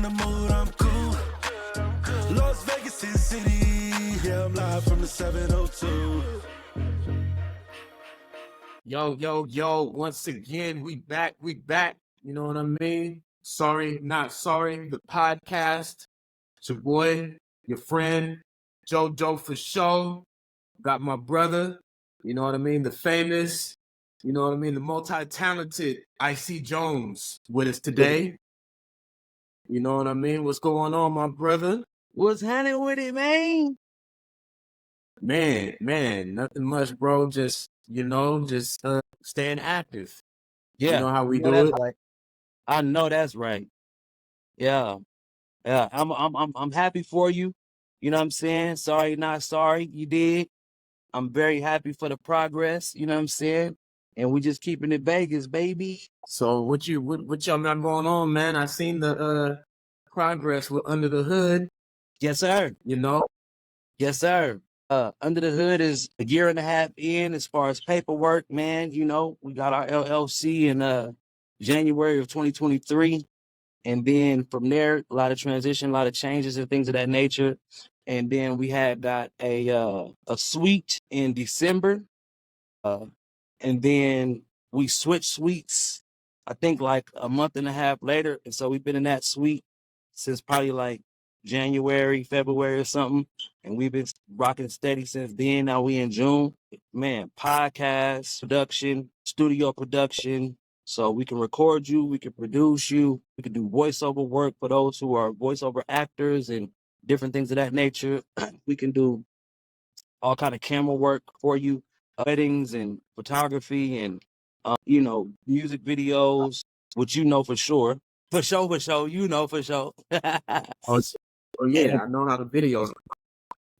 the mood, I'm cool. Las Vegas in city, yeah, I'm live from the 702. Yo, once again, we back. You know what I mean? Sorry, not sorry. The podcast. It's your boy, your friend, JOJO FASHO. Got my brother, you know what I mean? The famous, you know what I mean? The multi-talented IC Jones with us today. You know what I mean? What's going on, my brother? What's happening with it, man? Man, nothing much, bro. Just staying active. Yeah, You know how we do that's it. right. I know that's right. Yeah. I'm happy for you. You know what I'm saying? Sorry, not sorry. You did. I'm very happy for the progress. You know what I'm saying? And we just keeping it Vegas, baby. So what y'all got going on, man? I seen the progress with Under the Hood. Yes, sir. You know, Yes, sir. Under the Hood is a year and a half in as far as paperwork, man. You know, we got our LLC in January of 2023. And then from there, a lot of transition, a lot of changes and things of that nature. And then we had got a suite in December. And then we switched suites, I think like a month and a half later. And so we've been in that suite since probably like January, February or something. And we've been rocking steady since then. Now we in June. Man, podcast, production, studio production. So we can record you, we can produce you, we can do voiceover work for those who are voiceover actors and different things of that nature. We can do all kind of camera work for you, weddings and photography and music videos, which you know for sure. For sure, you know for sure. oh yeah, I know how the videos.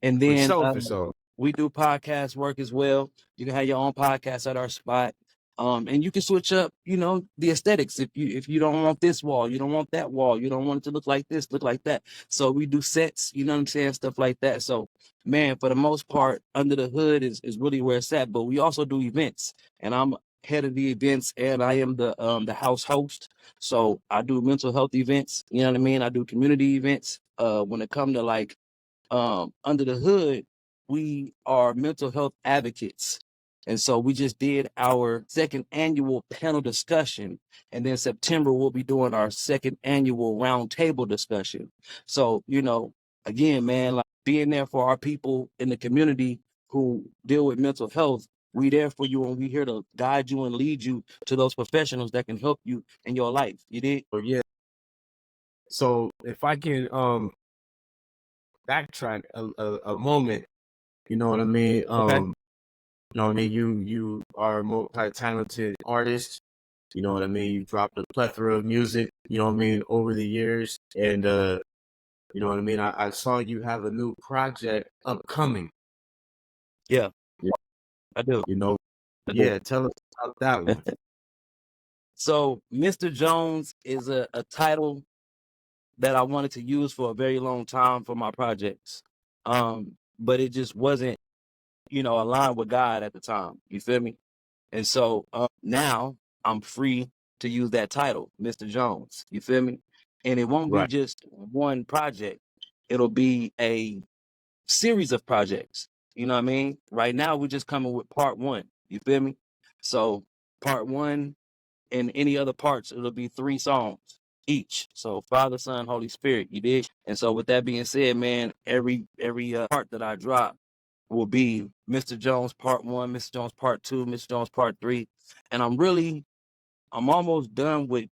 And For then sure. we do podcast work as well. You can have your own podcast at our spot. And you can switch up, the aesthetics. If you don't want this wall, you don't want that wall, you don't want it to look like this, look like that. So we do sets, you know what I'm saying, stuff like that. So man, for the most part, Under the Hood is really where it's at. But we also do events, and I'm head of the events, and I am the house host. So I do mental health events, you know what I mean? I do community events. When it comes to like Under the Hood, we are mental health advocates. And so we just did our second annual panel discussion. And then September, we'll be doing our second annual roundtable discussion. So, again, man, like being there for our people in the community who deal with mental health, we there for you, and we here to guide you and lead you to those professionals that can help you in your life. You did? Oh yeah. So if I can backtrack a moment, you know what I mean? Okay. You know what I mean? You are a multi-talented artist. You know what I mean? You dropped a plethora of music, you know what I mean, over the years. And you know what I mean? I saw you have a new project upcoming. Yeah. Yeah. I do. You know, I do. yeah, tell us about that one. So Mr. Jones is a title that I wanted to use for a very long time for my projects. But it just wasn't, aligned with God at the time. You feel me? And so now I'm free to use that title, Mr. Jones. You feel me? And it won't be Right. just one project. It'll be a series of projects. You know what I mean? Right now we're just coming with part one. You feel me? So part one and any other parts, it'll be 3 songs each. So Father, Son, Holy Spirit, you did. And so with that being said, man, every part that I drop will be Mr. Jones part 1, Mr. Jones part 2, Mr. Jones part 3. And I'm almost done with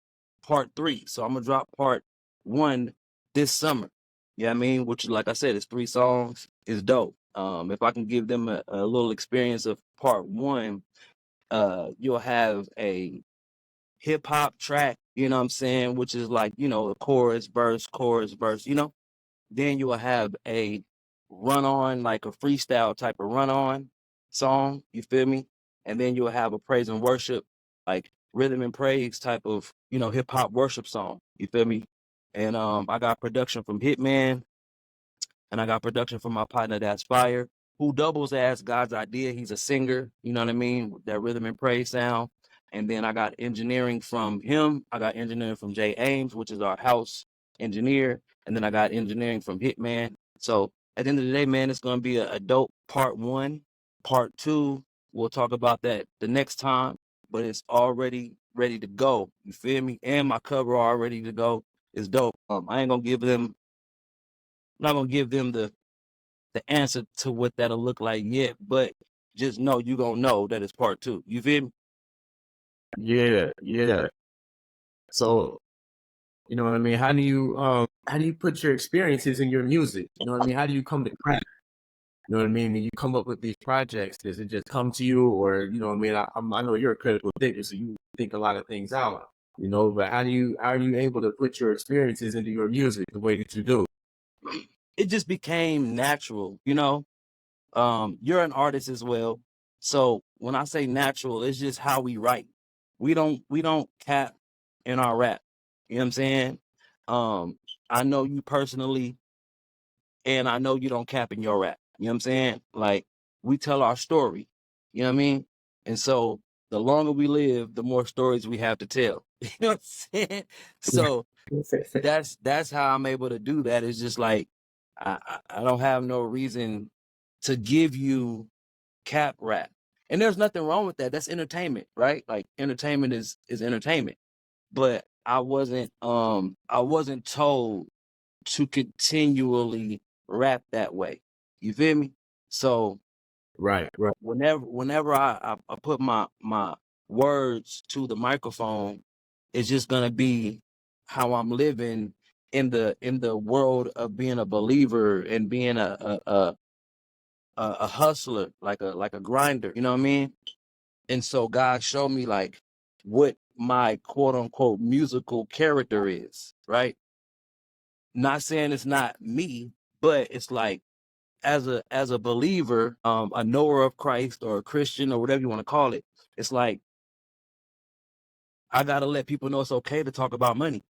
part 3. So I'm gonna drop part 1 this summer. You know what I mean? Which, like I said, it's 3 songs. It's dope. If I can give them a little experience of part 1, you'll have a hip hop track, you know what I'm saying, which is like, a chorus, verse, Then you will have a run on, like a freestyle type of run on song, you feel me? And then you'll have a praise and worship, like rhythm and praise type of, hip hop worship song, you feel me? And I got production from Hitman, and I got production from my partner That's Fire, who doubles as God's Idea. He's a singer, you know what I mean, with that rhythm and praise sound. And then I got engineering from him. I got engineering from Jay Ames, which is our house engineer, and then I got engineering from Hitman. So at the end of the day, man, it's gonna be a dope part one. Part two, we'll talk about that the next time, but it's already ready to go. You feel me? And my cover all ready to go. It's dope. I ain't gonna give them, I'm not gonna give them the answer to what that'll look like yet, but just know you gonna know that it's part two. You feel me? Yeah, yeah. So, you know what I mean? How do you put your experiences in your music? You know what I mean? How do you come to craft? You know what I mean? When you come up with these projects, does it just come to you, or you know what I mean? I know you're a critical thinker, so you think a lot of things out. You know, but how are you able to put your experiences into your music the way that you do? It just became natural, you know. You're an artist as well. So when I say natural, it's just how we write. We don't cap in our rap. You know what I'm saying? I know you personally, and I know you don't cap in your rap. You know what I'm saying? Like, we tell our story. You know what I mean? And so the longer we live, the more stories we have to tell. You know what I'm saying? So that's how I'm able to do that. It's just like I don't have no reason to give you cap rap. And there's nothing wrong with that. That's entertainment, right? Like, entertainment is entertainment. But I wasn't told to continually rap that way. You feel me? So Right, right, whenever I put my words to the microphone, it's just gonna be how I'm living in the world of being a believer and being a hustler, like a grinder. You know what I mean? And so God showed me like what my quote unquote musical character is, right? Not saying it's not me, but it's like, as a believer, a knower of Christ or a Christian or whatever you want to call it, it's like I gotta let people know it's okay to talk about money.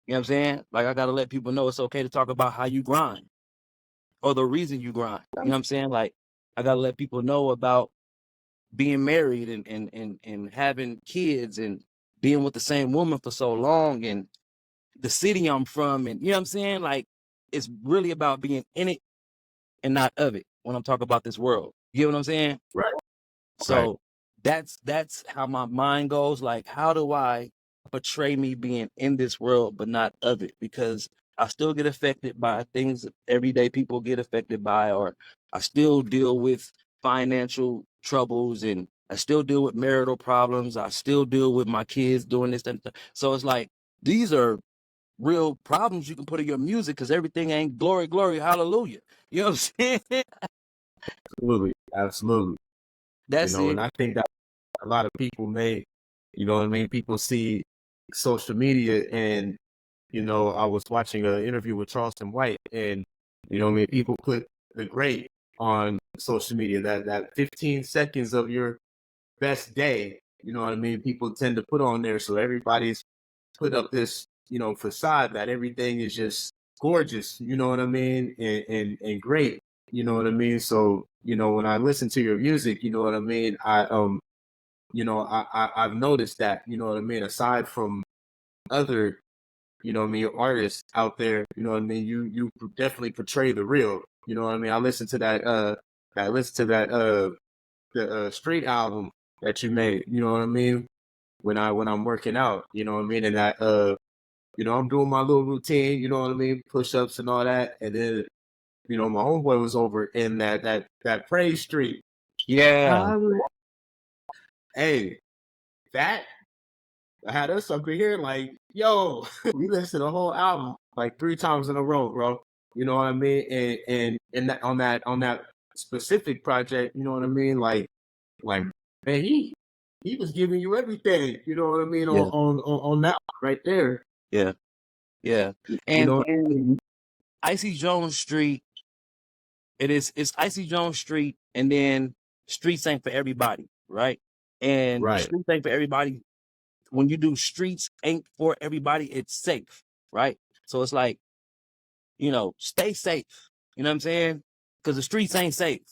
You know what I'm saying? Like, I gotta let people know it's okay to talk about how you grind or the reason you grind. You know what I'm saying? Like, I gotta let people know about being married and having kids and being with the same woman for so long and the city I'm from, and you know what I'm saying? Like, it's really about being in it and not of it when I'm talking about this world. You get what I'm saying? right, right. So that's how my mind goes. Like, how do I portray me being in this world but not of it? Because I still get affected by things that everyday people get affected by, or I still deal with financial troubles, and I still deal with marital problems. I still deal with my kids doing this and that. So it's like, these are real problems you can put in your music, because everything ain't glory, glory, hallelujah. You know what I'm saying? Absolutely, absolutely. You That's know, it. and I think that a lot of people may, you know what I mean? People see social media, and, you know, I was watching an interview with Charleston White, and, you know what I mean? People put the great on social media, that 15 seconds of your best day, you know what I mean? People tend to put on there. So everybody's put up this, you know, facade that everything is just gorgeous, you know what I mean? And great, you know what I mean? So, you know, when I listen to your music, you know what I mean? You know, I've noticed that, you know what I mean? Aside from other, you know what I mean, artists out there, you know what I mean? You definitely portray the real, you know what I mean? I listened to the street album that you made, you know what I mean? When I'm working out, you know what I mean? And you know, I'm doing my little routine, you know what I mean? Push ups and all that. And then, you know, my homeboy was over in that praise street. Yeah. Hey, that I had us up in here like, yo, we listened to the whole album like 3 times in a row, bro. You know what I mean? And that, on that specific project, you know what I mean? Like man, he was giving you everything, you know what I mean, Yeah. on that right there. Yeah. Yeah. You And know, Icy Jones Street, it's Icy Jones Street, and then Streets Ain't for Everybody, right? And right, Streets Ain't for Everybody, when you do Streets Ain't for Everybody, it's safe, right? So it's like, you know, stay safe. You know what I'm saying? Because the streets ain't safe.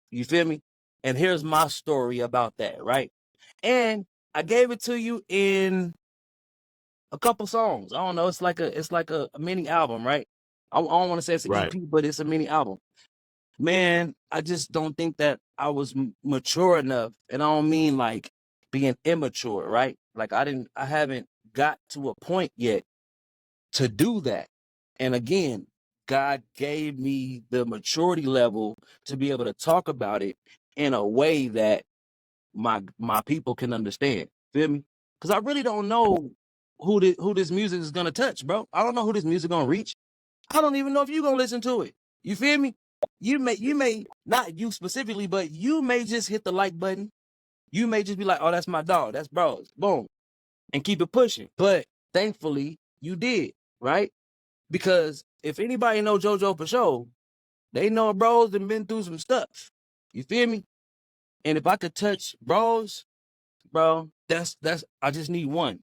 You feel me? And here's my story about that, right? And I gave it to you in a couple songs. I don't know. It's like a mini album, right? I don't want to say it's an Right. EP, but it's a mini album. Man, I just don't think that I was mature enough, and I don't mean like being immature, right? Like I haven't got to a point yet to do that. And again, God gave me the maturity level to be able to talk about it in a way that my people can understand. Feel me? Because I really don't know who this music is gonna touch, bro. I don't know who this music gonna reach. I don't even know if you're gonna listen to it. You feel me? You may not you specifically, but you may just hit the like button. You may just be like, oh, that's my dog, that's bros. Boom. And keep it pushing. But thankfully, you did, right? Because if anybody know JoJo FASHO, they know bros and been through some stuff. You feel me? And if I could touch bros, bro, that's I just need one.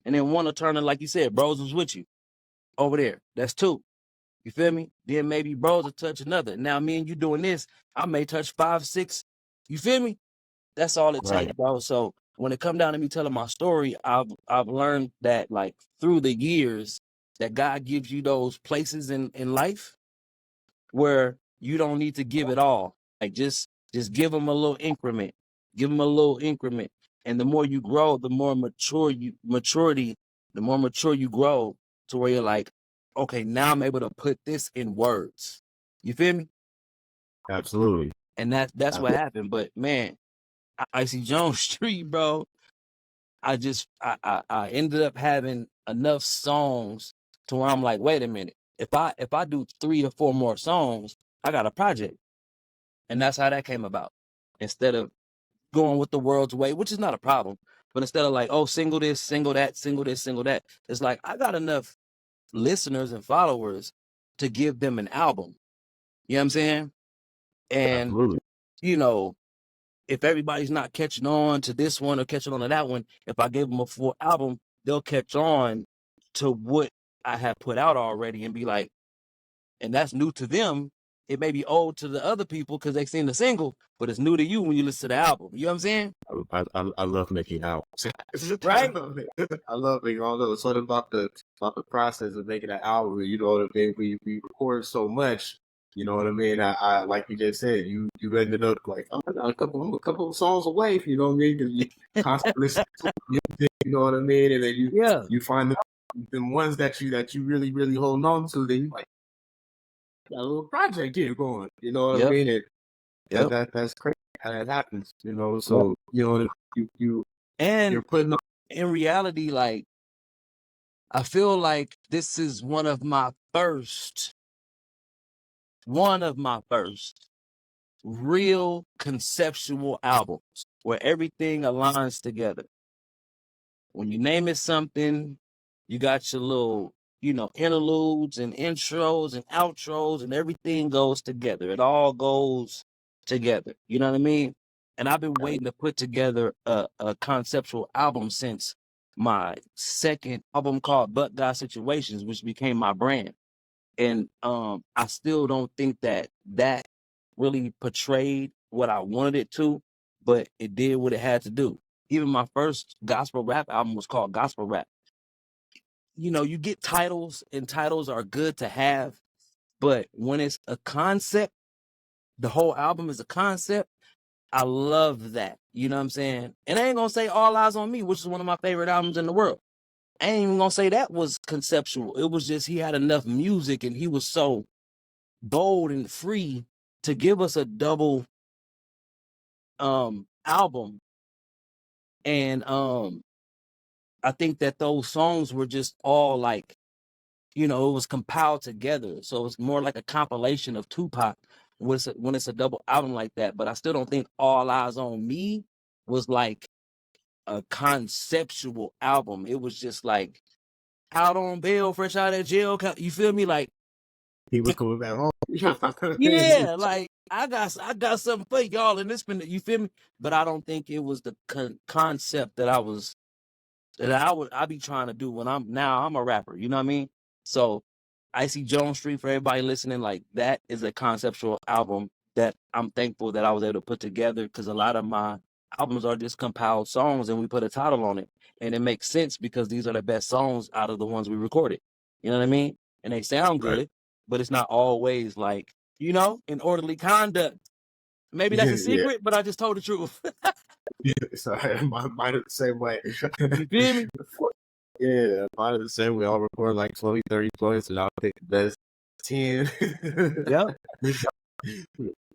And then one will turn in, like you said, bros was with you over there. That's two. You feel me? Then maybe bros will touch another. Now me and you doing this, I may touch 5, 6. You feel me? That's all it Right. takes, bro. So when it come down to me telling my story, I've learned that like through the years that God gives you those places in life where you don't need to give it all. Like just give them a little increment. Give them a little increment. And the more you grow, the more the more mature you grow to where you're like, okay, now I'm able to put this in words. You feel me? Absolutely. And that's what happened. But man, Icy Jones Street, bro. I ended up having enough songs to where I'm like, wait a minute. If I do 3 or 4 more songs, I got a project. And that's how that came about. Instead of going with the world's way, which is not a problem, but instead of like, oh, single this, single that, single this, single that, it's like I got enough listeners and followers to give them an album. You know what I'm saying? And, Absolutely. you know, if everybody's not catching on to this one or catching on to that one, if I gave them a full album, they'll catch on to what I have put out already and be like, and that's new to them. It may be old to the other people because they've seen the single, but it's new to you when you listen to the album. You know what I'm saying? I love making albums. Right? I love making all those. It's sort of about the process of making an album. You know what I mean? We record so much. You know what I mean? I like you just said, you ended up like a couple of songs away. You know what I mean? Because you constantly listen to music. You know what I mean? And then you find the ones that you really holding on to. Then you like got a little project here going. You know what I mean? And that's crazy how that happens. You know, so you know you're And putting up. in reality, like I feel like this is one of my first real conceptual albums where everything aligns together. When you name it something, you got your little, interludes and intros and outros, and everything goes together. It all goes together. You know what I mean? And I've been waiting to put together a conceptual album since my second album called But God Situations, which became my brand. And I still don't think that really portrayed what I wanted it to, but it did what it had to do. Even my first gospel rap album was called Gospel Rap. You know, you get titles, and titles are good to have, but when it's a concept, the whole album is a concept. I love that. You know what I'm saying? And I ain't gonna say All Eyes on Me, which is one of my favorite albums in the world. I ain't even gonna say that was conceptual. It was just he had enough music and he was so bold and free to give us a double album. And I think that those songs were just all like, it was compiled together. So it's more like a compilation of Tupac when it's a double album like that. But I still don't think All Eyes on Me was like a conceptual album. It was just like out on bail, fresh out of jail. You feel me? Like He was coming back home. yeah, like I got something for y'all in this minute. You feel me? But I don't think it was the concept that I be trying to do when I'm a rapper. You know what I mean? So Icy Jones Street, for everybody listening, like that is a conceptual album that I'm thankful that I was able to put together because a lot of my albums are just compiled songs and we put a title on it. And it makes sense because these are the best songs out of the ones we recorded. You know what I mean? And they sound Right. good, but it's not always like, in orderly conduct. Maybe that's a Yeah. secret, but I just told the truth. Sorry, mine is the same way. You feel me? Yeah, mine is the same way. I'll record like 20, 30 points, and I'll pick the best 10. Yeah.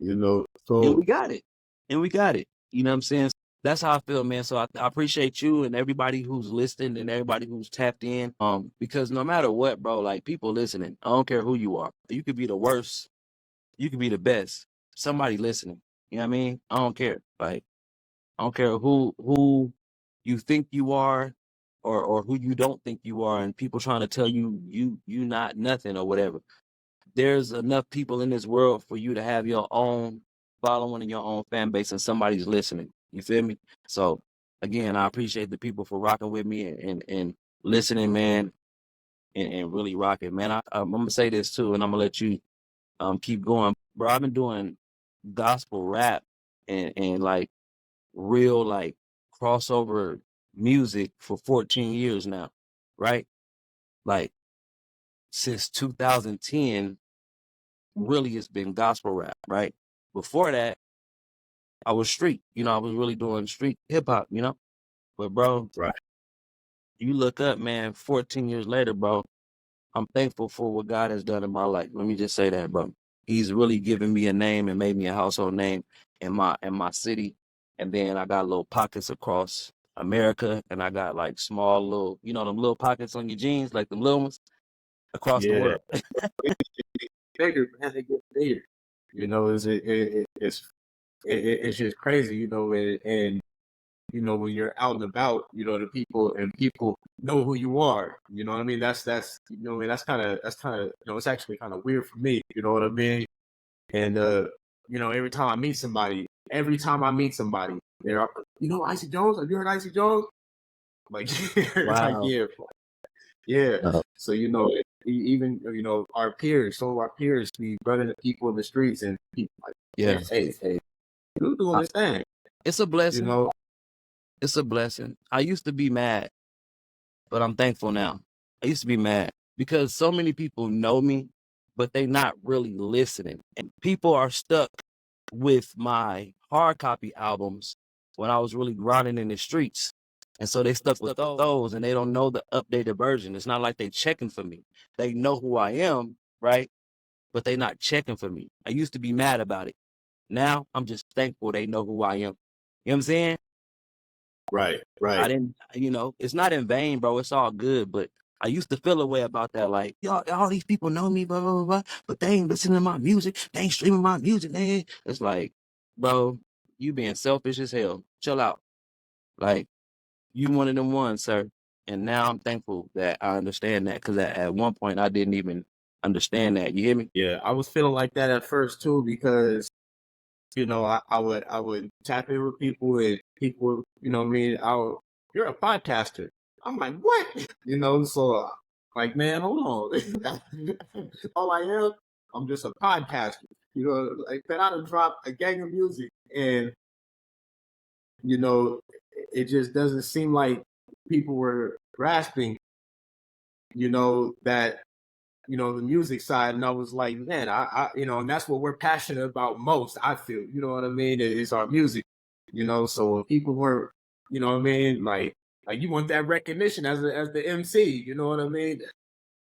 And So we got it. And we got it. You know what I'm saying? That's how I feel, man. So I appreciate you and everybody who's listening and everybody who's tapped in. Because no matter what, bro, like people listening, I don't care who you are. You could be the worst. You could be the best. Somebody listening. You know what I mean? I don't care. Like, I don't care who you think you are or who you don't think you are, and people trying to tell you you not nothing or whatever. There's enough people in this world for you to have your own following and your own fan base, and somebody's listening. You feel me? So again, I appreciate the people for rocking with me and listening, man, and really rocking, man. I'm gonna say this too, and I'm gonna let you keep going, bro. I've been doing gospel rap and like real like crossover music for 14 years now, right? Like since 2010, really it's been gospel rap, right? Before that, I was street, I was really doing street hip hop, But bro, right. you look up, man, 14 years later, bro, I'm thankful for what God has done in my life. Let me just say that, bro. He's really given me a name and made me a household name in my city. And then I got little pockets across America, and I got like small little, them little pockets on your jeans, like them little ones across the Yeah, world. bigger, man. They get bigger. It's just crazy, and when you're out and about, the people know who you are. You know what I mean? That's that's kind of it's actually kind of weird for me. You know what I mean? And every time I meet somebody, they're Icy Jones. Have you heard Icy Jones? Like, like Wow. yeah. So even our peers, some of our peers, be running people in the streets, and people like, Yeah. hey, you doing this thing? It's a blessing. You know, It's a blessing. I used to be mad, but I'm thankful now. I used to be mad because so many people know me, but they not really listening. And people are stuck with my hard copy albums when I was really grinding in the streets. And so they stuck with those and they don't know the updated version. It's not like they checking for me. They know who I am, right? But they not checking for me. I used to be mad about it. Now I'm just thankful they know who I am. You know what I'm saying? right. I didn't, it's not in vain, bro. It's all good. But I used to feel a way about that. Like, y'all, all these people know me, blah, blah, blah, blah, but they ain't listening to my music. They ain't streaming my music. It's like, bro, you being selfish as hell. Chill out. Like, you one of them ones, sir. And now I'm thankful that I understand that because at one point I didn't even understand that. You hear me? Yeah, I was feeling like that at first too, because I would tap in with people, and people, what I mean, you're a podcaster. I'm like, what? So like, man, hold on. All I am, I'm just a podcaster. Like, then I done dropped a gang of music, and it just doesn't seem like people were grasping, that the music side. And I was like, man, and that's what we're passionate about most, I feel. You know what I mean? It's our music. So if people weren't, you know what I mean, like you want that recognition as the MC, you know what I mean?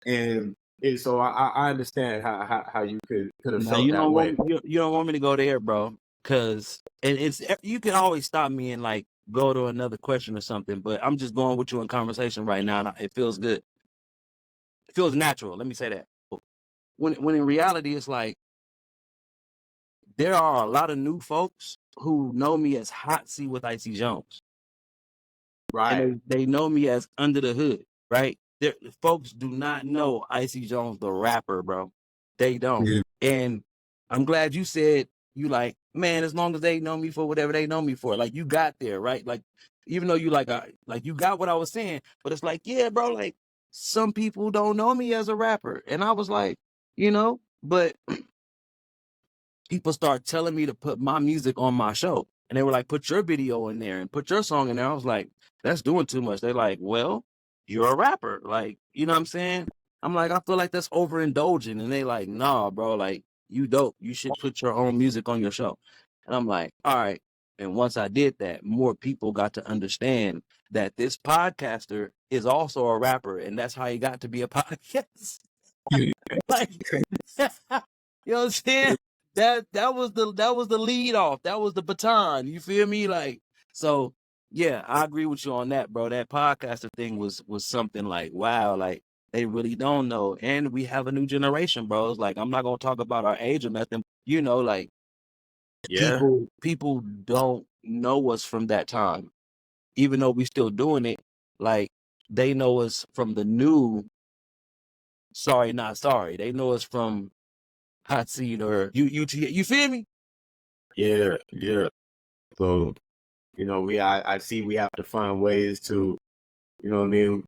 And so I understand how you could have No, felt that way. you don't want me to go there, bro. Cause it's you can always stop me and like go to another question or something. But I'm just going with you in conversation right now, and it feels good. It feels natural. Let me say that. When in reality, it's like there are a lot of new folks who know me as Hot C with Icy Jones. Right. And they know me as Under the Hood, right? Folks do not know Icy Jones, the rapper, bro. They don't. Yeah. And I'm glad you said you like, man, as long as they know me for whatever they know me for, like you got there, right? Like, even though you like you got what I was saying, but it's like, yeah, bro, like some people don't know me as a rapper. And I was like, but people start telling me to put my music on my show. And they were like, put your video in there and put your song in there. I was like, that's doing too much. They're like, well, you're a rapper. Like, you know what I'm saying? I'm like, I feel like that's overindulging. And they like, nah, bro, like, you dope. You should put your own music on your show. And I'm like, all right. And once I did that, more people got to understand that this podcaster is also a rapper. And that's how he got to be a podcast. Like, you know what I'm saying? That was the lead off. That was the baton. You feel me? Like, so yeah, I agree with you on that, bro. That podcaster thing was something like, wow, like they really don't know. And we have a new generation, bro. It's like, I'm not gonna talk about our age or nothing. You know, like Yeah. people don't know us from that time. Even though we still doing it, like they know us from the new Sorry Not Sorry. They know us from Hot Seat or UTA. You feel me? Yeah. Yeah. So, you know, I see we have to find ways to, you know what I mean,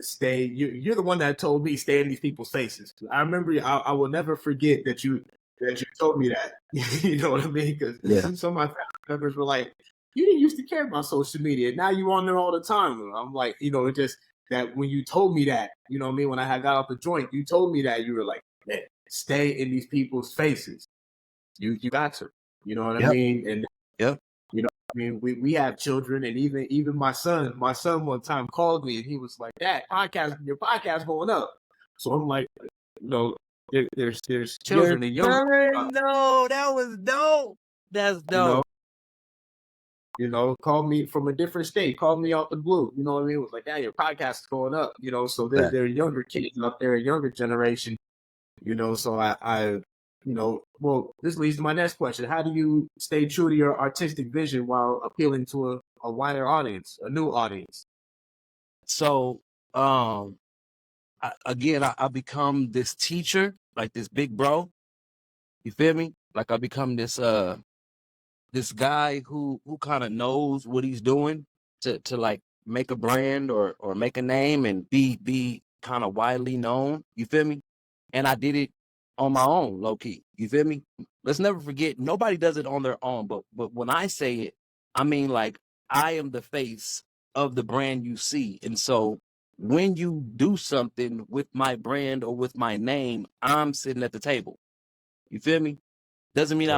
stay. You're the one that told me stay in these people's faces. I remember. I will never forget that you told me that. You know what I mean? Because Yeah. some of my family members were like, "You didn't used to care about social media. Now you on there all the time." I'm like, you know, it just that when you told me that, you know what I mean? When I had got off the joint, you told me that you were like, "Man, stay in these people's faces. You got to." You know what I Yep. mean? And Yep. you know, I mean, we have children, and even my son one time called me, and he was like, "Dad, your podcast going up." So I'm like, you know, there's children and young, No, that was dope. That's dope. you know, called me from a different state, called me out the blue. You know what I mean? It was like, "Dad, your podcast is going up." You know, so there are younger kids out there, a younger generation. You know, so you know, well, this leads to my next question. How do you stay true to your artistic vision while appealing to a wider audience, a new audience? So, I become this teacher, like this big bro. You feel me? Like I become this guy who kind of knows what he's doing to like make a brand or make a name and be kind of widely known. You feel me? And I did it on my own, low key. You feel me? Let's never forget, nobody does it on their own. But when I say it, I mean like I am the face of the brand you see. And so when you do something with my brand or with my name, I'm sitting at the table. You feel me? Doesn't mean I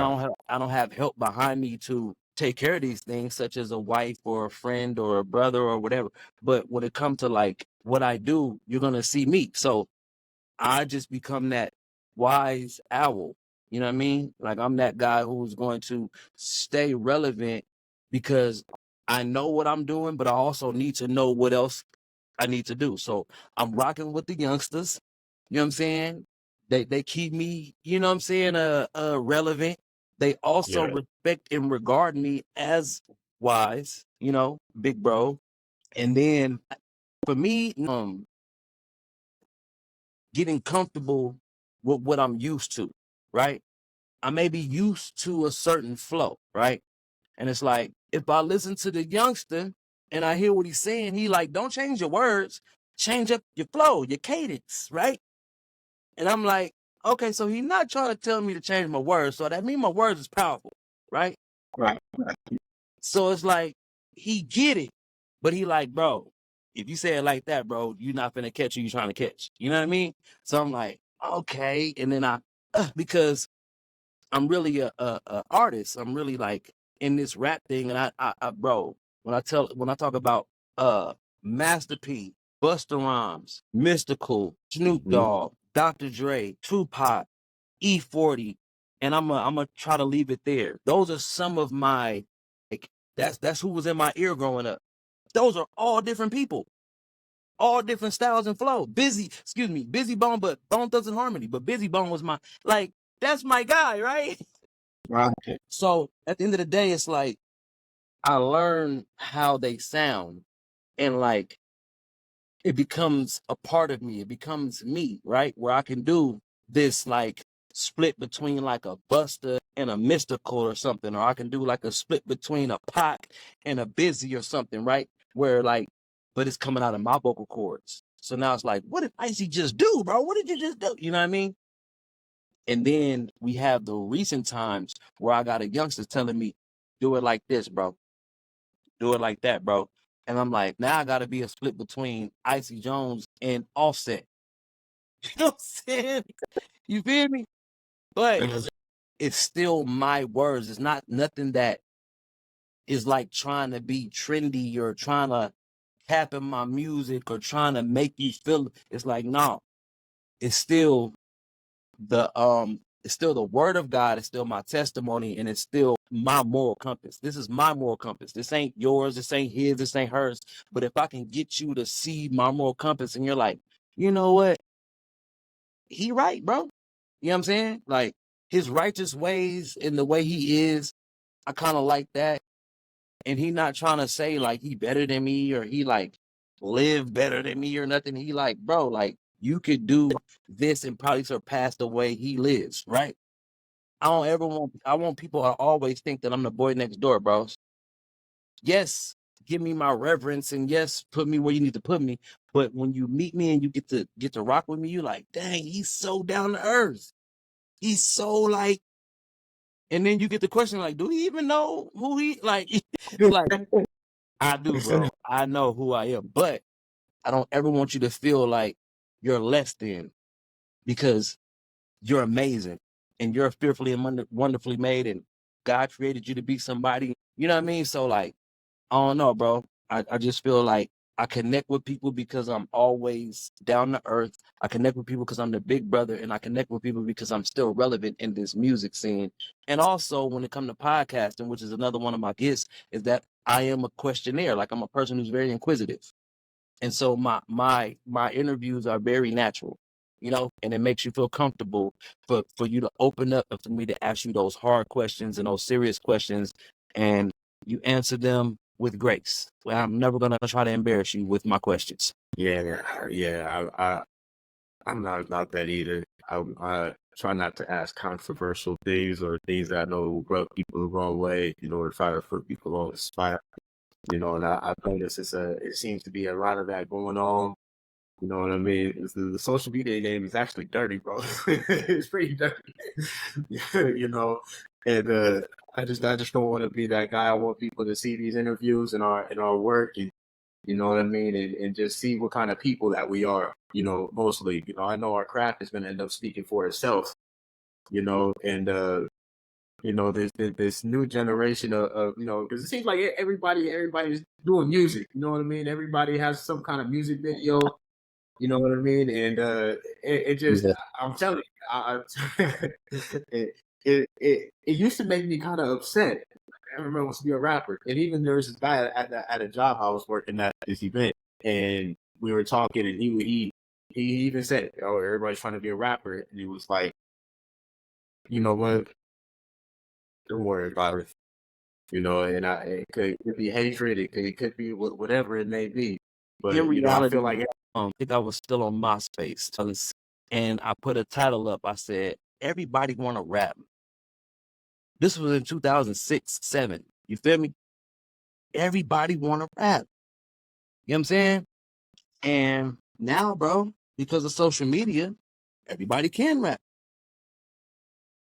don't have help behind me to take care of these things, such as a wife or a friend or a brother or whatever. But when it comes to like what I do, you're gonna see me. So I just become that wise owl. You know what I mean? Like I'm that guy who's going to stay relevant because I know what I'm doing, but I also need to know what else I need to do. So I'm rocking with the youngsters. You know what I'm saying? They keep me, you know what I'm saying, relevant. They also respect and regard me as wise, you know, big bro. And then for me, getting comfortable with what I'm used to, right? I may be used to a certain flow, right? And it's like, if I listen to the youngster and I hear what he's saying, he like, don't change your words, change up your flow, your cadence, right? And I'm like, okay, so he's not trying to tell me to change my words. So that means my words is powerful, right? Right. So it's like, he get it, but he like, bro, if you say it like that, bro, you're not finna catch who you trying to catch. You know what I mean? So I'm like, okay. And then because I'm really a artist. I'm really like in this rap thing. And I bro, when I talk about Master P, Busta Rhymes, Mystical, Snoop Dogg, Dr. Dre, Tupac, E40, and I'm gonna try to leave it there. Those are some of my like that's who was in my ear growing up. Those are all different people, all different styles and flow. Busy Bone, but Bone Thugs and Harmony. But Busy Bone was my like that's my guy, right? Right. So at the end of the day, it's like I learn how they sound and like it becomes a part of me. It becomes me, right? Where I can do this like split between like a Buster and a Mystical or something, or I can do like a split between a Pac and a Busy or something, right? Where like, but it's coming out of my vocal cords. So now it's like, what did Icy just do, bro? What did you just do? You know what I mean? And then we have the recent times where I got a youngster telling me, do it like this, bro. Do it like that, bro. And I'm like, now I gotta be a split between Icy Jones and Offset. You know what I'm saying? You feel me? But it's still my words. It's not nothing that is like trying to be trendy or trying to cap in my music or trying to make you feel. It's like, no, it's still it's still the word of God. It's still my testimony, and it's still my moral compass. This is my moral compass. This ain't yours. This ain't his. This ain't hers. But if I can get you to see my moral compass, and you're like, you know what? He right, bro. You know what I'm saying? Like his righteous ways and the way he is, I kind of like that. And he not trying to say like he better than me or he like live better than me or nothing. He like, bro, like you could do this and probably surpass the way he lives, right? I want people to always think that I'm the boy next door, bro. Yes, give me my reverence and yes, put me where you need to put me. But when you meet me and you get to rock with me, you like, dang, he's so down to earth. He's so like, and then you get the question like, do he even know who he like? Like, I do, bro. I know who I am, but I don't ever want you to feel like you're less than because you're amazing and you're fearfully and wonderfully made, and God created you to be somebody. You know what I mean? So like, I don't know, bro. I just feel like I connect with people because I'm always down to earth. I connect with people because I'm the big brother, and I connect with people because I'm still relevant in this music scene. And also, when it comes to podcasting, which is another one of my gifts, is that I am a questionnaire. Like I'm a person who's very inquisitive, and so my interviews are very natural, you know, and it makes you feel comfortable for you to open up and for me to ask you those hard questions and those serious questions, and you answer them with grace. Well, I'm never gonna try to embarrass you with my questions. Yeah. I'm not about that either. I try not to ask controversial things or things that I know will rub people the wrong way, or try to put people on the spot. And I notice it seems to be a lot of that going on. You know what I mean? The social media game is actually dirty, bro. It's pretty dirty. And I just don't want to be that guy. I want people to see these interviews and our work, and you know what I mean, and just see what kind of people that we are. Mostly. I know our craft is going to end up speaking for itself. And there's this new generation of because it seems like everybody's doing music. You know what I mean? Everybody has some kind of music video. You know what I mean? And it just, Yeah. I'm telling you, it used to make me kind of upset. Everyone wants to be a rapper, and even there was this guy at a job I was working at this event, and we were talking, and he even said, "Oh, everybody's trying to be a rapper," and he was like, "You know what? Don't worry about it." And it could be hatred, it could be whatever it may be, but In I reality, feel like I think I was still on MySpace, and I put a title up. I said, "Everybody want to rap." This was in 2006, 7. You feel me? Everybody want to rap. You know what I'm saying? And now, bro, because of social media, everybody can rap.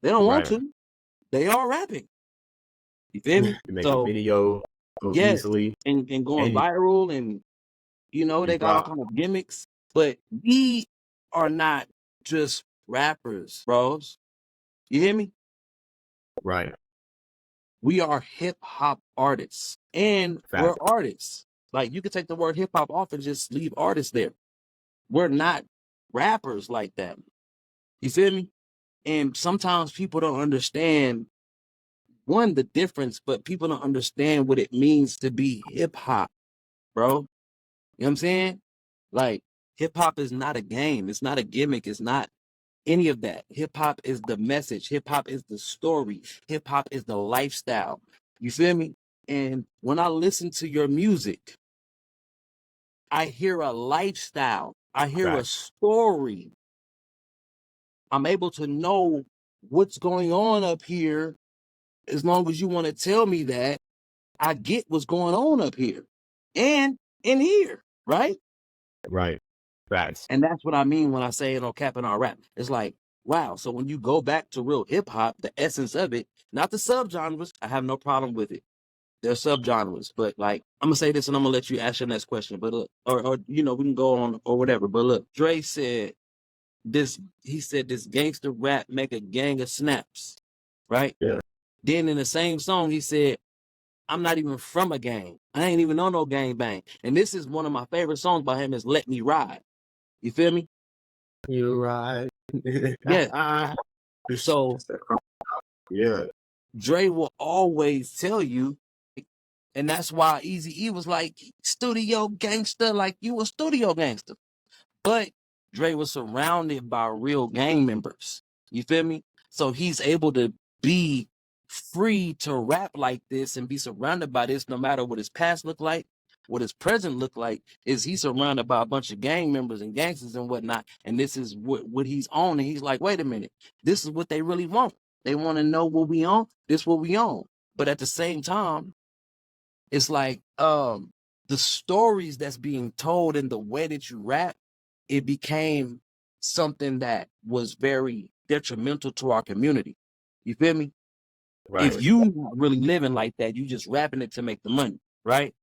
They don't want right, to. They are rapping. You feel me? you make a So video go yes, easily, and going and viral, and you they got all drop. kind of gimmicks. But we are not just rappers, bros. You hear me? Right. We are hip hop artists, and we're Fact. artists. Like you could take the word hip hop off and just leave artists there. We're not rappers like that. You feel me? And sometimes people don't understand the difference, but people don't understand what it means to be hip hop, bro. You know what I'm saying? Like hip hop is not a game. It's not a gimmick. It's not any of that. Hip hop is the message. Hip hop is the story. Hip hop is the lifestyle. You feel me? And when I listen to your music, I hear a lifestyle. I hear a Fact. story. I'm able to know what's going on up here. As long as you want to tell me that, I get what's going on up here and in here, right? Right. Facts. And that's what I mean when I say, capping our rap. It's like wow. So when you go back to real hip hop, the essence of it, not the subgenres, I have no problem with it. They're subgenres, but like I'm gonna say this and I'm gonna let you ask your next question. But look, or you know, we can go on or whatever. But look, Dre said this. He said this gangster rap make a gang of snaps, right? Yeah. Then in the same song, he said, "I'm not even from a gang. I ain't even on no gang bang." And this is one of my favorite songs by him. Is "Let Me Ride." You feel me? You're right. Yeah. So Yeah. Dre will always tell you, and that's why Eazy-E was like, studio gangster, like you a studio gangster. But Dre was surrounded by real gang members. You feel me? So he's able to be free to rap like this and be surrounded by this no matter what his past look like, what his present look like, is he's surrounded by a bunch of gang members and gangsters and whatnot. And this is what he's on. And he's like, wait a minute, this is what they really want. They want to know what we on, this what we on. But at the same time, it's like the stories that's being told and the way that you rap, it became something that was very detrimental to our community. You feel me? Right. If you not really living like that, you just rapping it to make the money, right?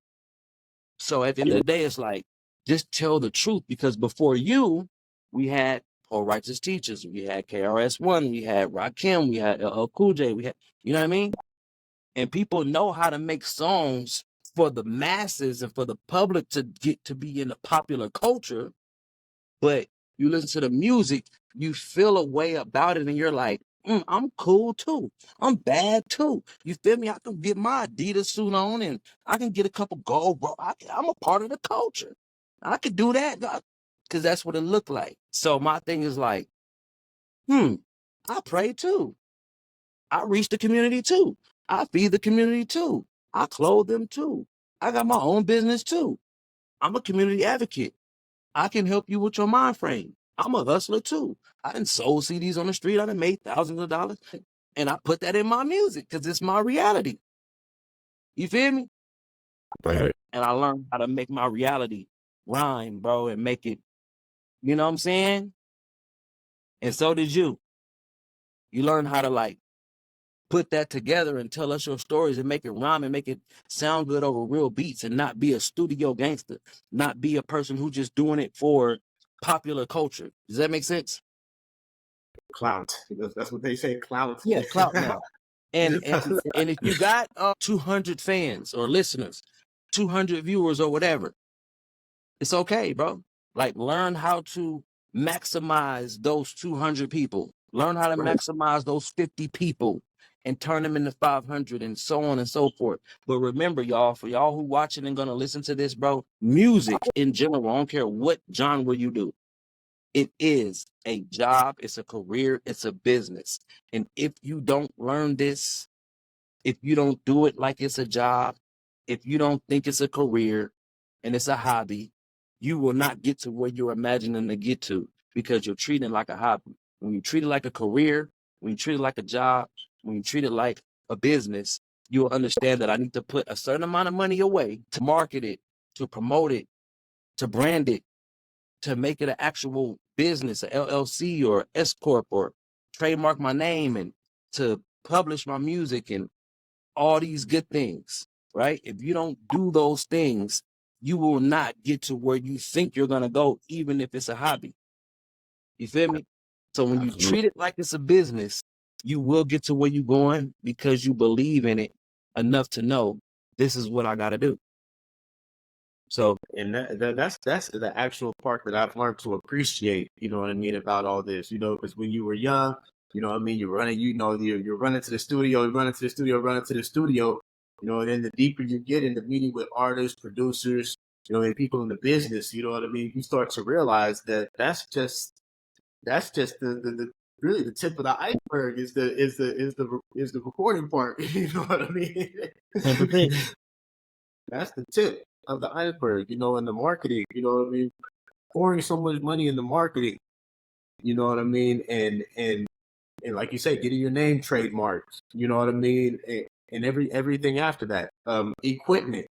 So at the end of the day, it's like, just tell the truth, because before you, we had Poor Righteous Teachers, we had KRS-One, we had Rakim, we had LL Cool J, we had, you know what I mean? And people know how to make songs for the masses and for the public to get to be in the popular culture. But you listen to the music, you feel a way about it, and you're like, I'm cool too. I'm bad too. You feel me? I can get my Adidas suit on and I can get a couple gold, bro. I'm a part of the culture. I could do that because that's what it looked like. So my thing is like, I pray too. I reach the community too. I feed the community too. I clothe them too. I got my own business too. I'm a community advocate. I can help you with your mind frame. I'm a hustler too. I done sold CDs on the street. I done made thousands of dollars. And I put that in my music because it's my reality. You feel me? Right. And I learned how to make my reality rhyme, bro, and make it, you know what I'm saying? And so did you. You learn how to like put that together and tell us your stories and make it rhyme and make it sound good over real beats and not be a studio gangster, not be a person who just doing it for popular culture. Does that make sense? Clout. That's what they say, clout. Yeah, clout now. And if you got 200 fans or listeners, 200 viewers or whatever, it's okay, bro. Like learn how to maximize those 200 people. Learn how to Right. maximize those 50 people and turn them into 500 and so on and so forth. But remember, y'all, for y'all who watching and gonna listen to this, bro, music in general, I don't care what genre you do, it is a job, it's a career, it's a business. And if you don't learn this, if you don't do it like it's a job, if you don't think it's a career and it's a hobby, you will not get to where you're imagining to get to because you're treating it like a hobby. When you treat it like a career, when you treat it like a job, when you treat it like a business, you'll understand that I need to put a certain amount of money away to market it, to promote it, to brand it, to make it an actual business, a LLC or S corp, or trademark my name and to publish my music and all these good things, right? If you don't do those things, you will not get to where you think you're gonna go, even if it's a hobby. You feel me? So when you treat it like it's a business, you will get to where you're going because you believe in it enough to know this is what I gotta do. So And that's the actual part that I've learned to appreciate, you know what I mean, about all this, you know, because when you were young, you know what I mean, you're running, you know, you're running to the studio, running to the studio, you know, and then the deeper you get into meeting with artists, producers, you know, and people in the business, you know what I mean, you start to realize that that's just the really the tip of the iceberg is the recording part. You know what I mean? 10%. That's the tip of the iceberg, you know, and the marketing, you know what I mean? Pouring so much money in the marketing, you know what I mean? And like you say, getting your name trademarked, you know what I mean? And everything after that. Equipment,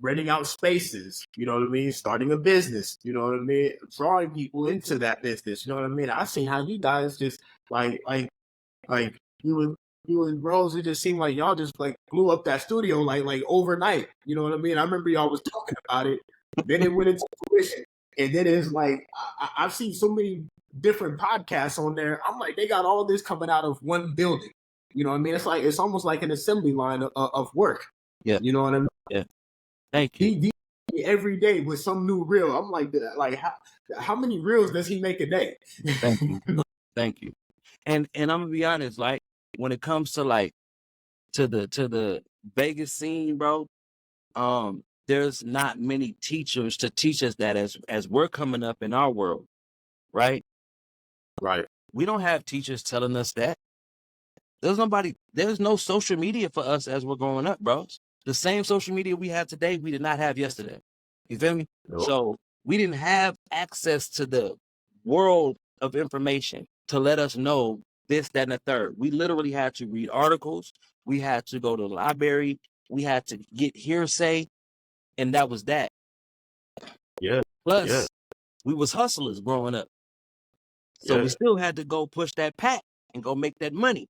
renting out spaces, you know what I mean? Starting a business, you know what I mean? Drawing people into that business, you know what I mean? I've seen how you guys just like you and Rose, it just seemed like y'all just like blew up that studio like overnight. You know what I mean? I remember y'all was talking about it, then it went into fruition. And then it's like I've seen so many different podcasts on there. I'm like, they got all this coming out of one building. You know what I mean? It's like it's almost like an assembly line of work. Yeah. You know what I mean? Yeah. Thank you. Every day with some new reel. I'm like how many reels does he make a day? Thank you. Thank you. And I'm gonna be honest, like when it comes to like to the Vegas scene, bro, there's not many teachers to teach us that as we're coming up in our world, right? Right. We don't have teachers telling us that. There's no social media for us as we're growing up, bro. The same social media we have today, we did not have yesterday. You feel me? Nope. So we didn't have access to the world of information to let us know this, that, and the third. We literally had to read articles. We had to go to the library. We had to get hearsay. And that was that. Yeah. Plus, we was hustlers growing up. So we still had to go push that pack and go make that money.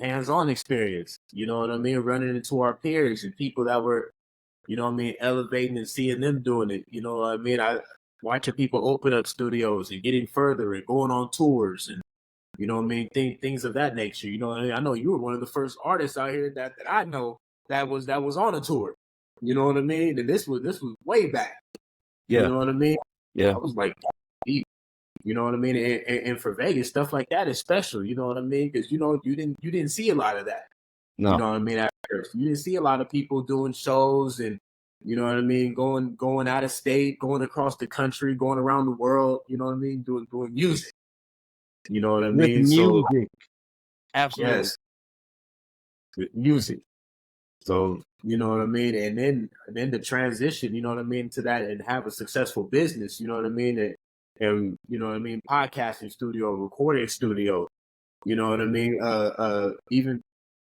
Hands-on experience, you know what I mean? Running into our peers and people that were, you know what I mean, elevating and seeing them doing it. You know what I mean? I watching people open up studios and getting further and going on tours and, you know what I mean, things of that nature. You know what I mean? I know you were one of the first artists out here that I know that was on a tour. You know what I mean? And this was way back. Yeah. You know what I mean? Yeah. I was like, you know what I mean? And for Vegas, stuff like that is special. You know what I mean? Because you know you didn't see a lot of that. No. You know what I mean? At first, you didn't see a lot of people doing shows and you know what I mean, going out of state, going across the country, going around the world. You know what I mean? Doing music. You know what I With mean? music. So Absolutely. yes, with music. So you know what I mean, and then the transition, you know what I mean, to that and have a successful business. You know what I mean, and you know what I mean, podcasting studio, recording studio. You know what I mean, even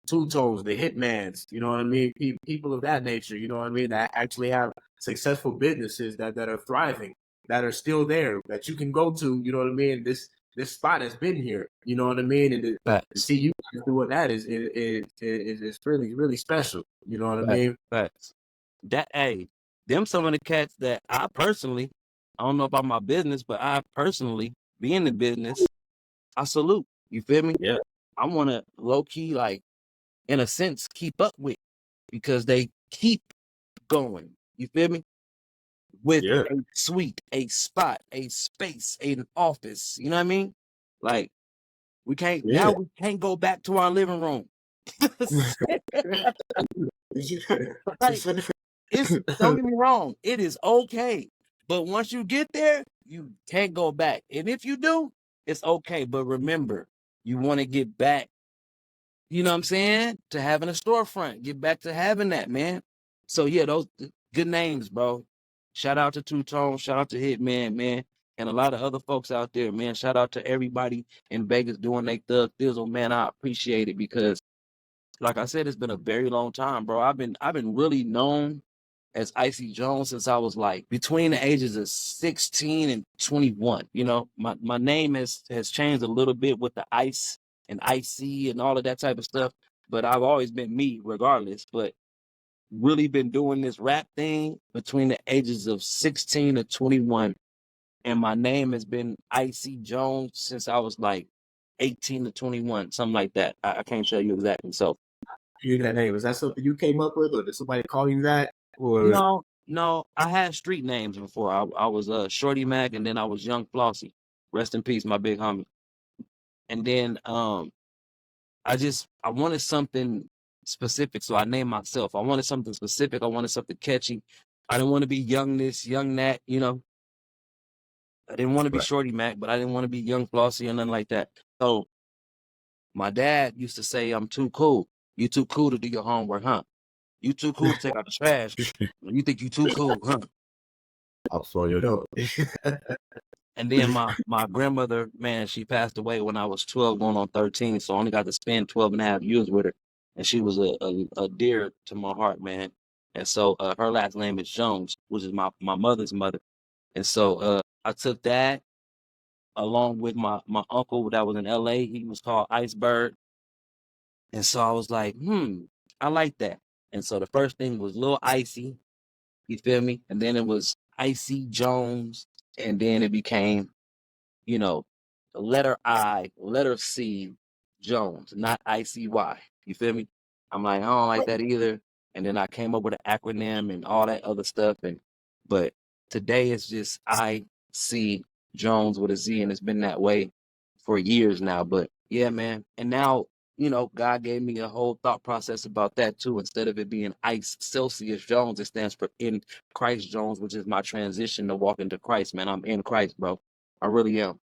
Two Tones, the Hitmans. You know what I mean, people of that nature. You know what I mean, that actually have successful businesses that are thriving, that are still there, that you can go to. You know what I mean. This spot has been here. You know what I mean, and to see you doing that is really special. You know what I mean. Facts. Them some of the cats that I personally, I don't know about my business, but I personally, be in the business, I salute. You feel me? Yeah. I want to low key, like, in a sense, keep up with because they keep going. You feel me? With Yeah. a suite, a spot, a space, an office. You know what I mean? Like, we can't go back to our living room. Like, don't get me wrong, it is okay. But once you get there, you can't go back. And if you do, it's okay. But remember, you want to get back, you know what I'm saying? To having a storefront. Get back to having that, man. So yeah, those good names, bro. Shout out to Two Tone, shout out to Hitman, man. And a lot of other folks out there, man. Shout out to everybody in Vegas doing their thug thizzle, man. I appreciate it because like I said, it's been a very long time, bro. I've been really known as Icy Jones since I was like between the ages of 16 and 21. You know, my name has changed a little bit with the Ice and Icy and all of that type of stuff, but I've always been me regardless. But really been doing this rap thing between the ages of 16 to 21. And my name has been Icy Jones since I was like 18 to 21, something like that. I can't tell you exactly. So That name, is that something you came up with, or did somebody call you that? Or no, I had street names before. I was Shorty Mac, and then I was Young Flossy. Rest in peace, my big homie. And then I wanted something specific, so I named myself. I wanted something specific. I wanted something catchy. I didn't want to be Young this, Young that, you know. I didn't want to be Shorty Mac, but I didn't want to be Young Flossy or nothing like that. So my dad used to say, I'm too cool. You too cool to do your homework, huh? You too cool to take out the trash. You think you too cool, huh? I'll slow you down. And then my grandmother, man, she passed away when I was 12 going on 13. So I only got to spend 12 and a half years with her. And she was a dear to my heart, man. And so her last name is Jones, which is my mother's mother. And so I took that along with my uncle that was in LA. He was called Iceberg. And so I was like, I like that. And so the first thing was Lil Icy, you feel me? And then it was Icy Jones. And then it became, you know, the letter I, letter C, Jones, not ICY. You feel me? I'm like, I don't like that either. And then I came up with an acronym and all that other stuff. But today it's just IC Jones with a Z, and it's been that way for years now. But yeah, man. And now, God gave me a whole thought process about that too. Instead of it being Ice Celsius Jones, it stands for in Christ Jones, which is my transition to walk into Christ, man. I'm in Christ, bro. I really am.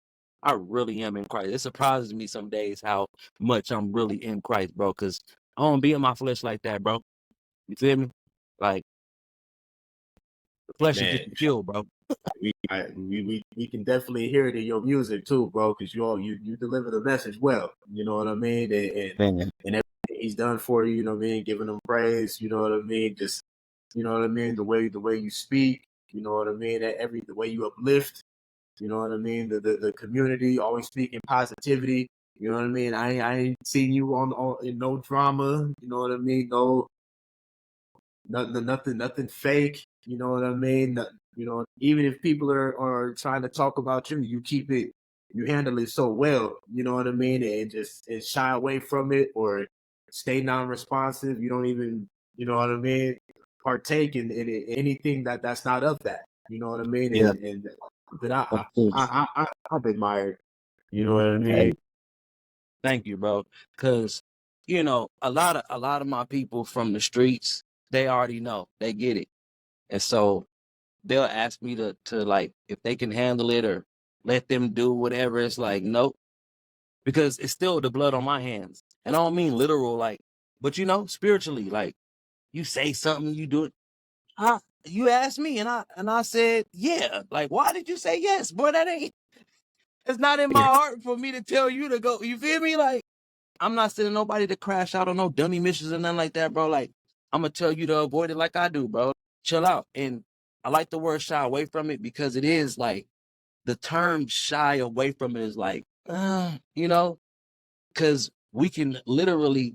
I really am in Christ. It surprises me some days how much I'm really in Christ, bro, because I don't be in my flesh like that, bro. You feel me? Like, the flesh is just Man, chill, bro. we can definitely hear it in your music too, bro, because you deliver the message well. You know what I mean? And everything he's done for you, you know what I mean? Giving him praise, you know what I mean? Just, you know what I mean? The way you speak, you know what I mean? The way you uplift, you know what I mean? The community, always speaking positivity. You know what I mean? I ain't seen you in no drama. You know what I mean? Nothing fake. You know what I mean? Even if people are trying to talk about you, you handle it so well. You know what I mean? And shy away from it or stay non-responsive. You don't even, you know what I mean, partake in anything that's not of that. You know what I mean? Yeah, And that of course. I've admired. You know what I Hey, mean? thank you, bro. Because, a lot of my people from the streets, they already know. They get it. And so they'll ask me to like, if they can handle it or let them do whatever. It's like, nope. Because it's still the blood on my hands. And I don't mean literal, like, but spiritually, like, you say something, you do it. You asked me, and I said, yeah. Like, why did you say yes, boy? It's not in my heart for me to tell you to go. You feel me? Like, I'm not sending nobody to crash out on no dummy missions or nothing like that, bro. Like, I'm gonna tell you to avoid it like I do, bro. Chill out. And I like the word shy away from it because it is like the term shy away from it is like, because we can literally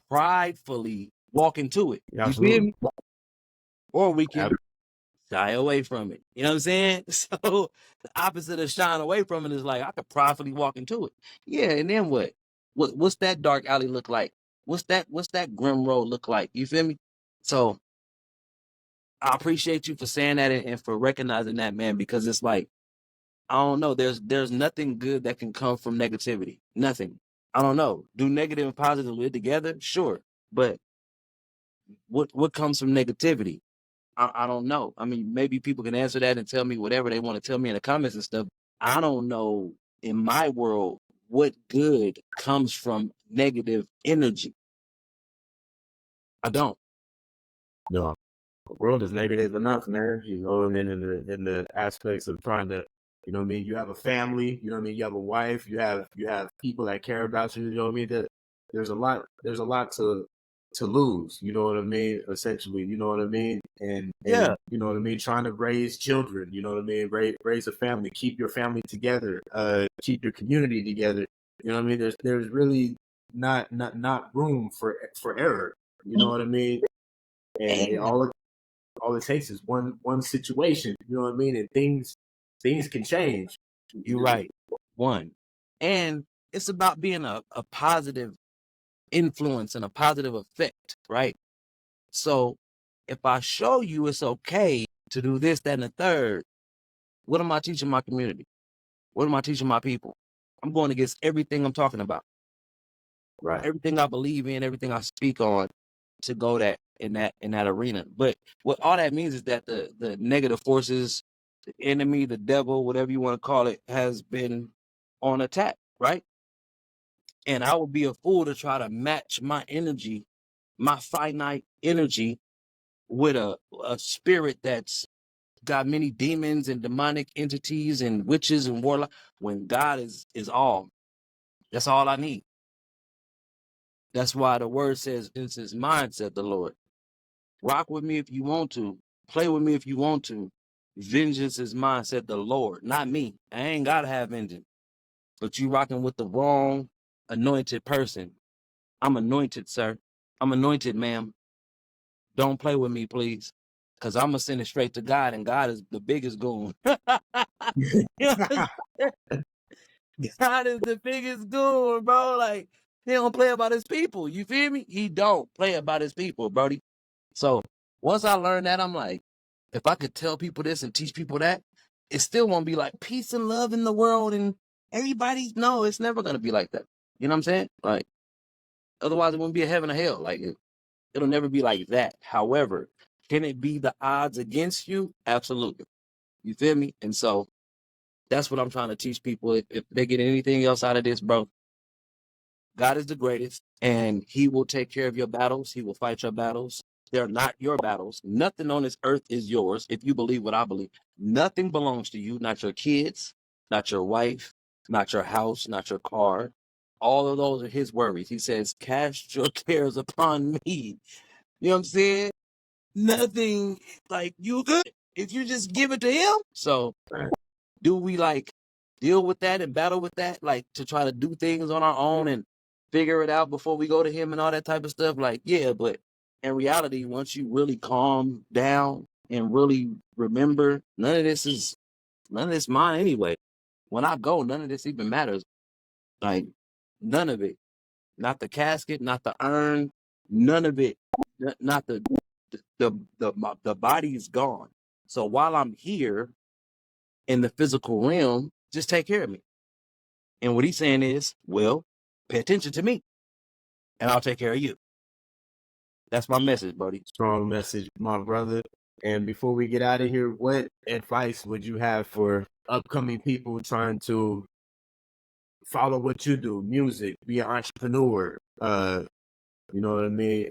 pridefully walk into it. You feel Absolutely. me? Or we can shy away from it. You know what I'm saying? So the opposite of shying away from it is like I could pridefully walk into it. Yeah, and then what? What's that dark alley look like? What's that grim road look like? You feel me? So I appreciate you for saying that and for recognizing that, man, because it's like, I don't know. There's nothing good that can come from negativity. Nothing. I don't know. Do negative and positive live together? Sure. But what comes from negativity? I don't know. I mean, maybe people can answer that and tell me whatever they want to tell me in the comments and stuff. I don't know in my world what good comes from negative energy. I don't. No, the world is negative enough, man. You know, and then in the aspects of trying to, you know what I mean, you have a family, you know what I mean, you have a wife, you have people that care about you, you know what I mean? That there's a lot to lose, you know what I mean, essentially, you know what I mean? And Yeah. you know what I mean, trying to raise children, you know what I mean, raise a family, keep your family together, keep your community together. You know what I mean? There's really not room for error. You know what I mean? And And all it takes is one situation, you know what I mean? And things can change. you're right. One. And it's about being a positive influence and a positive effect, right? So if I show you it's okay to do this, that, and the third, what am I teaching my community? What am I teaching my people? I'm going against everything I'm talking about, Right. everything I believe in, everything I speak on to go in that arena. But what all that means is that the negative forces, the enemy, the devil, whatever you want to call it, has been on attack, right? And I would be a fool to try to match my energy, my finite energy, with a spirit that's got many demons and demonic entities and witches and warlocks. When God is all, that's all I need. That's why the word says, "This is mine," said the Lord. Rock with me if you want to. Play with me if you want to. Vengeance is mine, said the Lord, not me. I ain't gotta have vengeance. But you rocking with the wrong anointed person. I'm anointed, sir. I'm anointed, ma'am. Don't play with me, please. Cause I'm gonna send it straight to God, and God is the biggest goon. God is the biggest goon, bro. Like, he don't play about his people. You feel me? He don't play about his people, Brody. So once I learned that, I'm like, if I could tell people this and teach people that, it still won't be like peace and love in the world and everybody. No, it's never gonna be like that. You know what I'm saying? Like, otherwise it wouldn't be a heaven or hell. Like, it'll never be like that. However, can it be the odds against you? Absolutely. You feel me? And so that's what I'm trying to teach people. If they get anything else out of this, bro, God is the greatest, and he will take care of your battles. He will fight your battles. They're not your battles. Nothing on this earth is yours. If you believe what I believe, nothing belongs to you, not your kids, not your wife, not your house, not your car. All of those are his worries. He says, cast your cares upon me. You know what I'm saying? Nothing, like, you good if you just give it to him. So do we like deal with that and battle with that, like to try to do things on our own and figure it out before we go to him and all that type of stuff? Like, yeah, but in reality, once you really calm down and really remember, none of this mine anyway. When I go, none of this even matters. Like, none of it. Not the casket, not the urn, none of it. Not the body is gone. So while I'm here in the physical realm, just take care of me. And what he's saying is, well, pay attention to me and I'll take care of you. That's my message, buddy. Strong message, my brother. And before we get out of here, what advice would you have for upcoming people trying to follow what you do, music, be an entrepreneur, you know what I mean?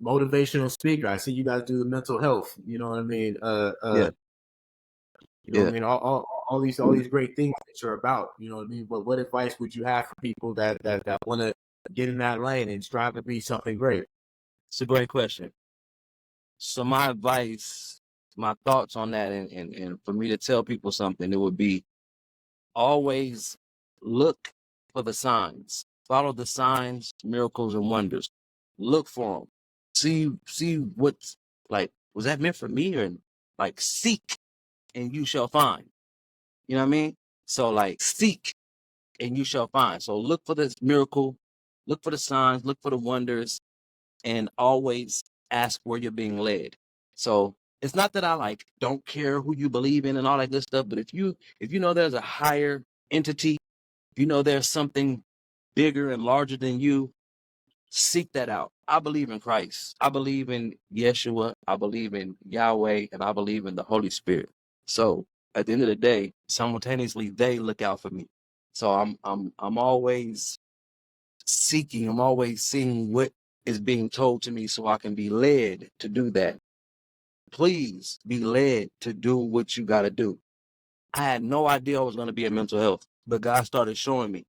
Motivational speaker. I see you guys do the mental health, you know what I mean? Yeah. You know what I mean? All these great things that you're about, you know what I mean? But what advice would you have for people that want to get in that lane and strive to be something great? It's a great question. So my advice, my thoughts on that, and for me to tell people something, it would be always look for the signs. Follow the signs, miracles, and wonders. Look for them. See what's like, was that meant for me? Or like, seek and you shall find. You know what I mean? So like, seek and you shall find. So look for this miracle, look for the signs, look for the wonders, and always ask where you're being led. So it's not that I like don't care who you believe in and all that good stuff, but if you know there's a higher entity, if you know there's something bigger and larger than you, seek that out. I believe in Christ. I believe in Yeshua. I believe in Yahweh, and I believe in the Holy Spirit. So at the end of the day, simultaneously they look out for me. So I'm always seeking. I'm always seeing what is being told to me so I can be led to do that. Please be led to do what you got to do. I had no idea I was going to be in mental health, but God started showing me.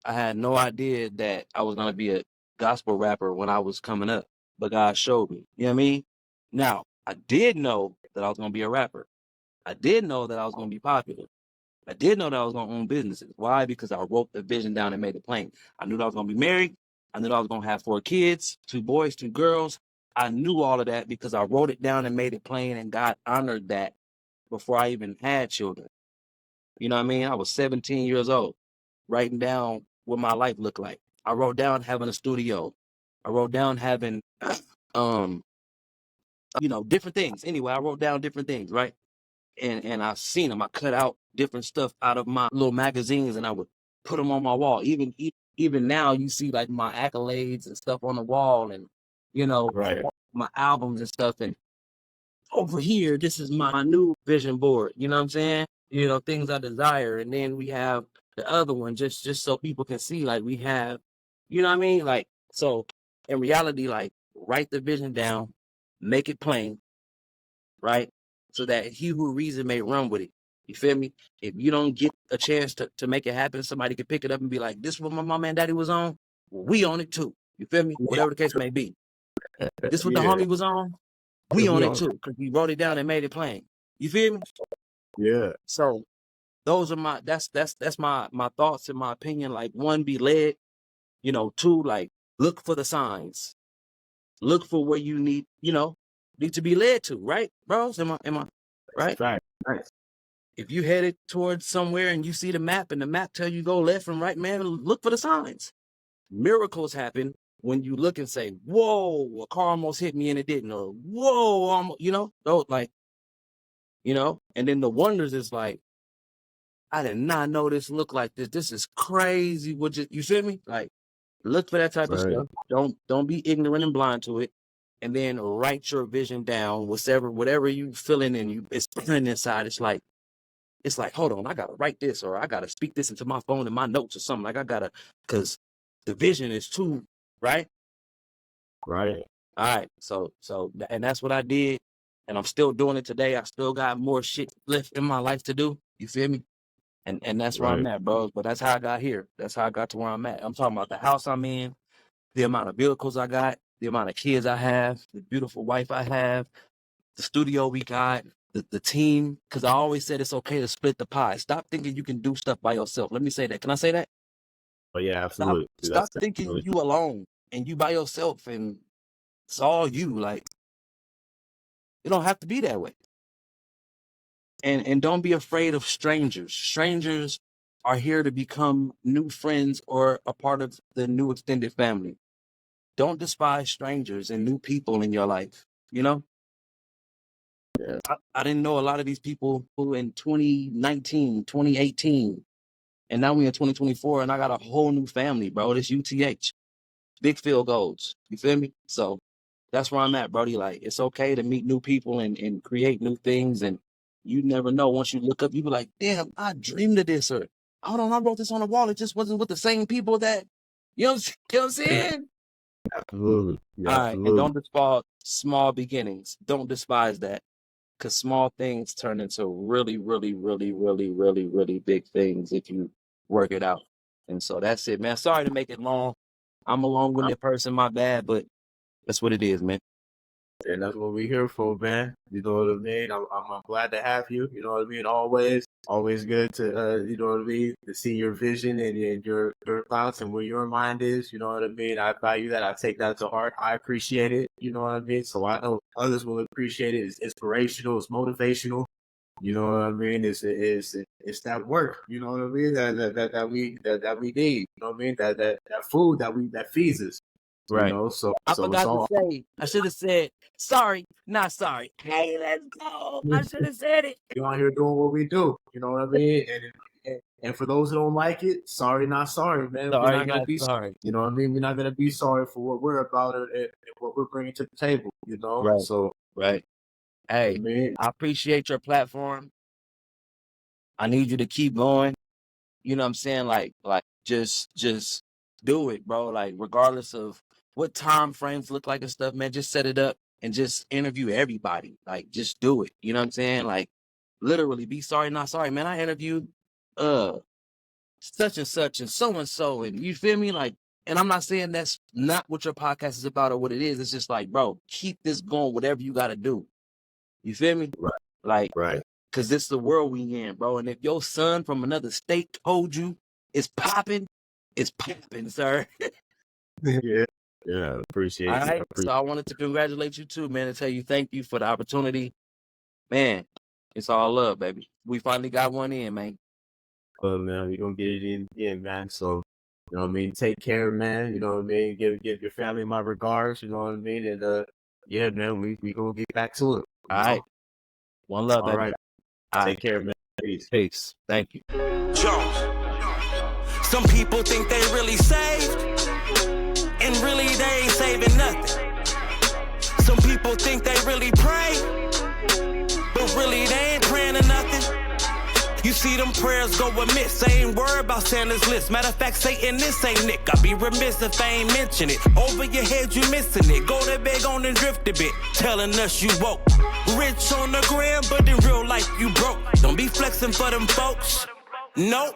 I had no idea that I was going to be a gospel rapper when I was coming up, but God showed me. You know what I mean? Now, I did know that I was going to be a rapper. I did know that I was going to be popular. I did know that I was going to own businesses. Why? Because I wrote the vision down and made it plain. I knew that I was going to be married. I knew that I was going to have 4 kids, 2 boys, 2 girls. I knew all of that because I wrote it down and made it plain, and God honored that before I even had children. You know what I mean? I was 17 years old, writing down what my life looked like. I wrote down having a studio. I wrote down having, different things. Anyway, I wrote down different things, right? And I seen them. I cut out different stuff out of my little magazines, and I would put them on my wall. Even now, you see like my accolades and stuff on the wall, and Right. my albums and stuff. And over here, this is my new vision board. You know what I'm saying? Things I desire. And then we have the other one, just so people can see, like, we have, you know what I mean? Like, so in reality, like, write the vision down, make it plain, right? So that he who reads it may run with it. You feel me? If you don't get a chance to make it happen, somebody can pick it up and be like, this is what my mama and daddy was on. Well, we on it too. You feel me? Yeah. Whatever the case may be. This what the Yeah. homie was on. We on We it on- too, because we wrote it down and made it plain. You feel me? Yeah. So those are that's my thoughts and my opinion. Like, one, be led. You know, two, like, look for the signs. Look for where you need to be led to, right, bros? Am I right? Right. Nice. If you headed towards somewhere and you see the map and the map tell you go left and right, man, look for the signs. Miracles happen when you look and say, whoa, a car almost hit me and it didn't, or whoa, those, like, and then the wonders is like, I did not know this looked like this. This is crazy. You feel me? Like, look for that type of stuff. Don't be ignorant and blind to it. And then write your vision down, whatever you feeling and it's feeling inside. It's like, hold on, I gotta write this, or I gotta speak this into my phone in my notes or something. Like, because the vision is too, right? Right. All right. So, and that's what I did. And I'm still doing it today. I still got more shit left in my life to do. You feel me? And that's where I'm at, bro. But that's how I got here. That's how I got to where I'm at. I'm talking about the house I'm in, the amount of vehicles I got, the amount of kids I have, the beautiful wife I have, the studio we got, the team. Because I always said it's okay to split the pie. Stop thinking you can do stuff by yourself. Let me say that. Can I say that? Oh yeah, absolutely. Stop thinking you alone and you by yourself and it's all you. Like, it don't have to be that way. And don't be afraid of strangers. Strangers are here to become new friends or a part of the new extended family. Don't despise strangers and new people in your life. Yeah. I didn't know a lot of these people who in 2019, 2018, and now we're in 2024, and I got a whole new family, bro. This UTH. Big field goals. You feel me? So that's where I'm at, Brody. Like, it's okay to meet new people and create new things, and you never know. Once you look up, you be like, damn, I dreamed of this, or hold on, I wrote this on the wall. It just wasn't with the same people that, you know what I'm saying? Absolutely. Yeah, All right, absolutely. and don't despise small beginnings. Don't despise that, because small things turn into really, really, really, really, really, really big things if you work it out. And so that's it, man. Sorry to make it long. I'm a long-winded person, my bad, but that's what it is, man. And that's what we're here for, man. You know what I mean? I'm glad to have you. You know what I mean? Always good to, you know what I mean? To see your vision and your thoughts and where your mind is. You know what I mean? I value that. I take that to heart. I appreciate it. You know what I mean? So I know others will appreciate it. It's inspirational. It's motivational. You know what I mean? It's that work. You know what I mean? That we need. You know what I mean? That food that feeds us. Right. You know, so I so forgot it's all. to say, I should have said, sorry, not sorry. Hey, let's go. I should have said it. You're out here doing what we do. You know what I mean? And for those who don't like it, sorry, not sorry, man. We're Sorry, not gonna not be sorry. You know what I mean? We're not gonna be sorry for what we're about and what we're bringing to the table. You know, Right. so Right. Hey, man, I appreciate your platform. I need you to keep going. You know what I'm saying? Like just do it, bro. Like, regardless of what time frames look like and stuff, man, just set it up and just interview everybody. Like, just do it. You know what I'm saying? Like, literally, be sorry, not sorry, man. I interviewed such and such and so, and you feel me? Like, and I'm not saying that's not what your podcast is about or what it is. It's just like, bro, keep this going, whatever you got to do. You feel me? Right. Like, right. because this is the world we in, bro. And if your son from another state told you it's popping, sir. Yeah, appreciate All it. right. So I wanted to congratulate you too, man, and tell you thank you for the opportunity. Man, it's all love, baby. We finally got one in, man. Man, we're gonna get it in again, man. So, you know what I mean? Take care, man. You know what I mean? Give your family my regards, you know what I mean? And yeah, man, we gonna get back to it. All right. One love, All baby. right. Take care, man. Peace. Peace. Thank you. Jones. Some people think they really saved, and really they ain't saving nothing. Some people think they really pray, but really they ain't praying to nothing. You see them prayers go amiss. I ain't worried about Santa's list. Matter of fact, saying this ain't Nick. I'd be remiss if I ain't mention it. Over your head, you missing it. Go to bed on and drift a bit. Telling us you woke. Rich on the gram, but in real life you broke. Don't be flexing for them folks. Nope.